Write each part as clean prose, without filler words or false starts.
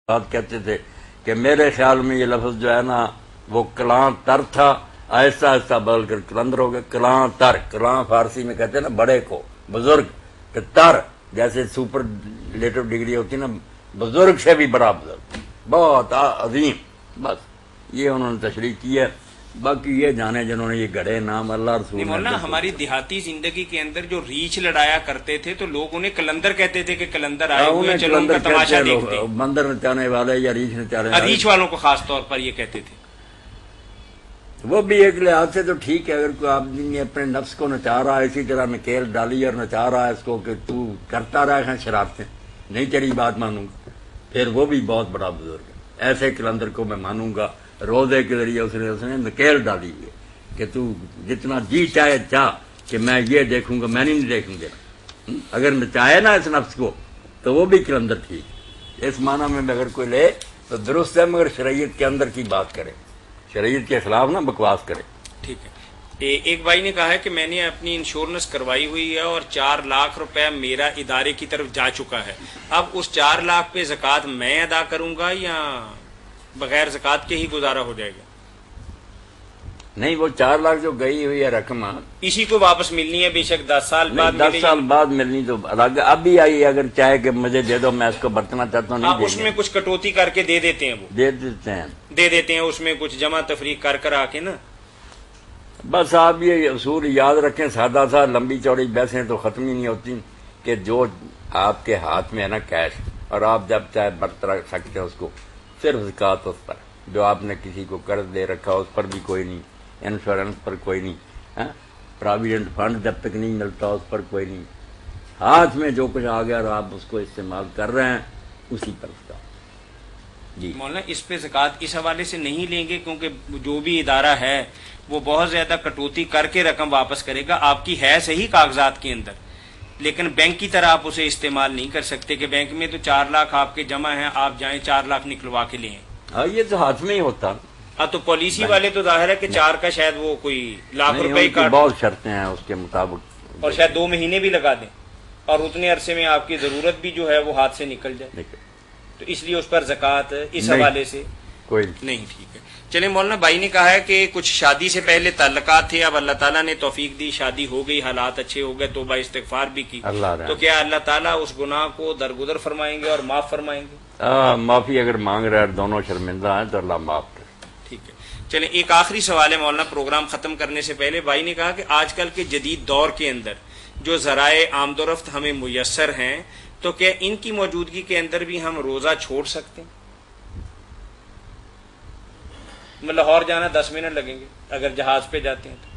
بات کہتے تھے کہ میرے خیال میں یہ لفظ جو ہے نا وہ کلاں تر تھا، آہستہ آہستہ بدل کر کلندر ہو گیا۔ کلاں تر، کلاں فارسی میں کہتے ہیں نا بڑے کو، بزرگ، کہ تر جیسے سپر لیٹو ڈگری ہوتی ہے نا، بزرگ سے بھی بڑا بزرگ، بہت عظیم۔ بس یہ انہوں نے تشریح کی ہے، باقی یہ جانے جنہوں نے یہ گڑے نام اللہ رسول۔ مولانا ہماری دیہاتی زندگی کے اندر جو ریچھ لڑایا کرتے تھے تو لوگ انہیں کلندر کہتے تھے کہ کلندر آئے ہوئے، چلو ان کا تماشا دیکھتے ہیں۔ بندر نچانے والے یا ریچھ نچانے والے، ریچھ والوں کو خاص طور پر یہ کہتے تھے۔ وہ بھی ایک لحاظ سے تو ٹھیک ہے، اگر کوئی آدمی اپنے نفس کو نچا رہا ہے، اسی طرح نکیل ڈالی اور نچا رہا ہے اس کو کہ تو کرتا رہا ہے شرارتیں، نہیں تیری بات مانوں گا، پھر وہ بھی بہت بڑا بزرگ ہے۔ ایسے کلندر کو میں مانوں گا، روزے کے ذریعے اس نے نکیل ڈالی ہے کہ تو جتنا جی چاہے چاہ کہ میں یہ دیکھوں گا، میں نہیں دیکھوں گا۔ اگر نچائے نا اس نفس کو تو وہ بھی کلندر ٹھیک۔ اس معنی میں اگر کوئی لے تو درست ہے، مگر شریعت کے اندر کی بات کرے، شریعت کے خلاف نہ بکواس کرے۔ ٹھیک ہے۔ ایک بھائی نے کہا ہے کہ میں نے اپنی انشورنس کروائی ہوئی ہے اور 4 لاکھ روپے میرا ادارے کی طرف جا چکا ہے، اب اس 4 لاکھ پہ زکوٰۃ میں ادا کروں گا یا بغیر زکوٰۃ کے ہی گزارا ہو جائے گا؟ نہیں، وہ 4 لاکھ جو گئی ہوئی ہے رقم اسی کو واپس ملنی ہے، بے شک 10 سال بعد 10 سال بعد ملنی تو الگ، اب بھی آئی اگر چاہے کہ مجھے دے دو میں اس کو برتنا چاہتا ہوں، نہیں اس میں کچھ کٹوتی کر کے دے دیتے ہیں، وہ دے دیتے ہیں اس میں کچھ جمع تفریق کر آ کے نا۔ بس آپ یہ اصول یاد رکھیں، سادہ سا، لمبی چوڑی بحثیں تو ختم ہی نہیں ہوتی، کہ جو آپ کے ہاتھ میں ہے نا کیش، اور آپ جب چاہے برت رکھ سکتے ہیں اس کو، صرف زکوٰۃ اس پر، جو آپ نے کسی کو قرض دے رکھا اس پر بھی کوئی نہیں، انشورنس پر کوئی نہیں، پراویڈنٹ فنڈ جب تک نہیں ملتا اس پر کوئی نہیں، ہاتھ میں جو کچھ آ گیا اور آپ اس کو استعمال کر رہے ہیں اسی پر اس کا۔ جی مولانا اس پہ زکوٰۃ اس حوالے سے نہیں لیں گے کیونکہ جو بھی ادارہ ہے وہ بہت زیادہ کٹوتی کر کے رقم واپس کرے گا، آپ کی ہے صحیح کاغذات کے اندر، لیکن بینک کی طرح آپ اسے استعمال نہیں کر سکتے کہ بینک میں تو 4 لاکھ آپ کے جمع ہیں، آپ جائیں 4 لاکھ نکلوا کے لیں۔ ہاں یہ تو ہاتھ میں ہی ہوتا۔ ہاں تو پالیسی والے تو ظاہر ہے کہ 4 کا شاید وہ کوئی لاکھ روپے کا، بہت شرطیں ہیں اس کے مطابق، اور شاید 2 مہینے بھی لگا دیں اور اتنے عرصے میں آپ کی ضرورت بھی جو ہے وہ ہاتھ سے نکل جائے، تو اس لیے اس پر زکوٰۃ اس حوالے سے کوئی نہیں۔ ٹھیک ہے، چلیں مولانا بھائی نے کہا ہے کہ کچھ شادی سے پہلے تعلقات تھے، اب اللہ تعالیٰ نے توفیق دی، شادی ہو گئی، حالات اچھے ہو گئے، توبہ استغفار بھی کی، تو کیا اللہ تعالیٰ اس گناہ کو درگزر فرمائیں گے اور معاف فرمائیں گے؟ معافی اگر مانگ رہے ہیں دونوں شرمندہ ہیں تو اللہ معاف کرے۔ ٹھیک ہے، چلیں ایک آخری سوال ہے مولانا پروگرام ختم کرنے سے پہلے۔ بھائی نے کہا کہ آج کل کے جدید دور کے اندر جو ذرائع آمد و رفت ہمیں میسر ہیں تو کیا ان کی موجودگی کے اندر بھی ہم روزہ چھوڑ سکتے ہیں؟ لاہور جانا 10 منٹ لگیں گے اگر جہاز پہ جاتے ہیں تو؟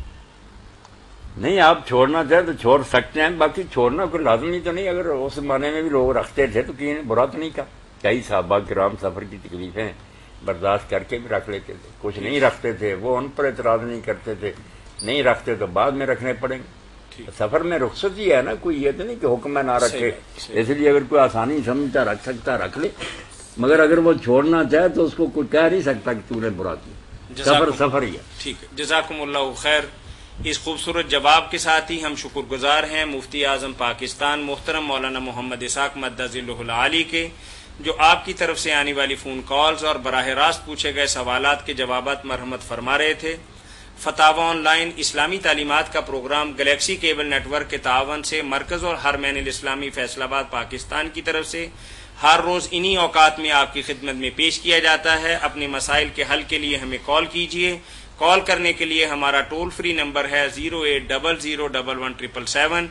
نہیں، آپ چھوڑنا چاہیں تو چھوڑ سکتے ہیں، باقی چھوڑنا کوئی لازمی تو نہیں، اگر اس زمانے میں بھی لوگ رکھتے تھے تو کہیں برا تو نہیں کہا۔ کئی صحابہ کرام سفر کی تکلیفیں برداشت کر کے بھی رکھ لیتے تھے، کچھ نہیں رکھتے تھے، وہ ان پر اعتراض نہیں کرتے تھے، نہیں رکھتے تو بعد میں رکھنے پڑیں گے۔ سفر میں رخصت ہی ہے نا، کوئی یہ تو نہیں کہ حکم میں نہ رکھے، اس لیے اگر کوئی آسانی سمجھتا رکھ سکتا رکھ لے، مگر اگر وہ چھوڑنا چاہے تو اس کو کوئی کہہ نہیں سکتا کہ تو نے برا کیا، سفر ہی ہے۔ ٹھیک ہے، جزاکم اللہ خیر۔ اس خوبصورت جواب کے ساتھ ہی ہم شکر گزار ہیں مفتی اعظم پاکستان محترم مولانا محمد اسحاق مدہ ذلہ العالی کے، جو آپ کی طرف سے آنے والی فون کالز اور براہ راست پوچھے گئے سوالات کے جوابات مرحمت فرما رہے تھے۔ فتاوی آن لائن اسلامی تعلیمات کا program galaxy cable network کے تعاون سے مرکز اور حرمین الاسلامی فیصل آباد پاکستان کی طرف سے ہر روز انہی اوقات میں آپ کی خدمت میں پیش کیا جاتا ہے۔ اپنے مسائل کے حل کے لیے ہمیں کال کیجیے۔ کال کرنے کے لیے ہمارا ٹول فری نمبر ہے 08001171777۔